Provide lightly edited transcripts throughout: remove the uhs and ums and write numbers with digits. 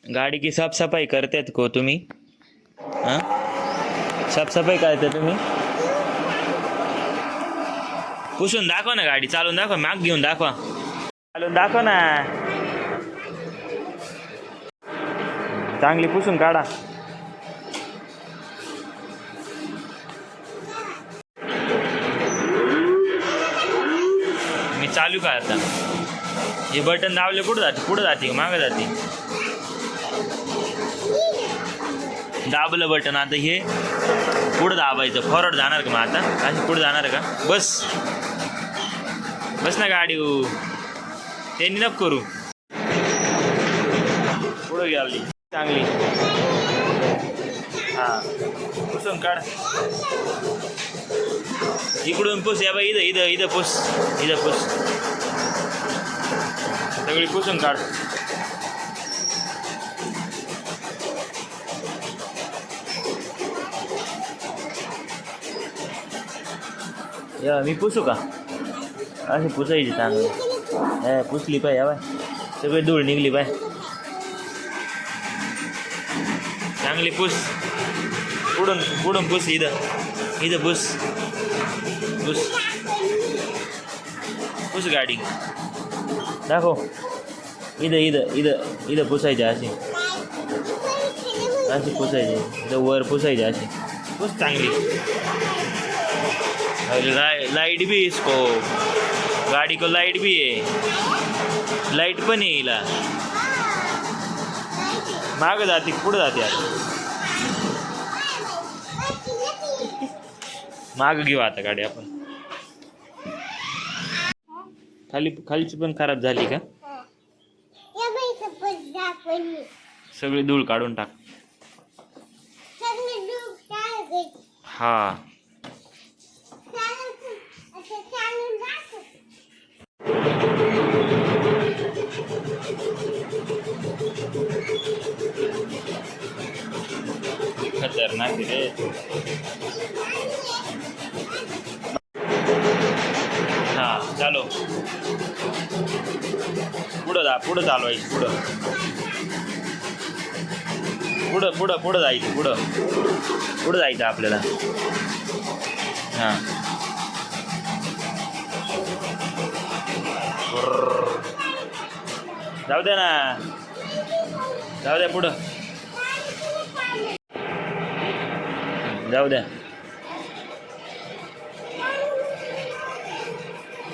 गाड़ी की साफ सफाई करतेत को तुम्ही? हाँ साफ सफाई करते तुम्ही? पुसून दाखव ना, गाडी चालून दाखव, माग घेऊन दाखवा, चालून दाखव ना, चांगली पुसून काढा. मी चालू का आता? हे बटन दाबले कुठं जाते? पुढं जाते का मागं जाते? दाबलं बटन, आता हे पुढं दाबायचं. फॉरवर्ड जाणार का मग आता? अशी पुढं जाणार का? बस बस ना गाडी, त्यांनी नको करू. पुढं गेली चांगली. हां पुसून काढ. इकडून पुस. या बाई, इथं इथं इथं पुस, इथं पुस, सगळी पुसून काढ. या मी पुसू का? अशी पुसायची चांगली. पुसली पाय, या बाय सगळी धूळ निघली पाय. चांगली पुस. पुढून पुढून पुस. इथं इथं पुस, पुस पुस गाडी दाखव. इथं इथं इथं इथं पुसायची अशी, अशी पुसायची. इथं वर पुसायची अशी. पुस चांगली. लाइट भी इसको, गाड़ी को लाइट भी है, लाइट पण आहे हिला. मागं जाते पुढं जाते. आता मागं घेऊ आता गाडी आपण. खालची पण खराब झाली का? सगळी धूळ काढून टाक. हा खतरनाक रे. हा चालो. पुढं चालवायची. पुढं जायचं. पुढं जायचं आपल्याला. हां जाऊ द्या ना, जाऊ द्या, पुढं जाऊ द्या.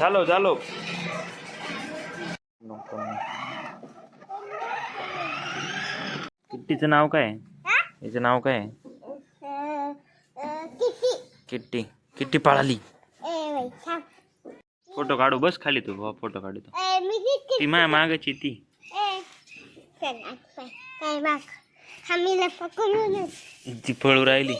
चालो. किट्टीचं नाव काय? याचं नाव काय? किट्टी. किट्टी पळाली. फोटो काढू. बस खाली तू, फोटो काढू. ती माया मागाची ती. ती पळू राहिली.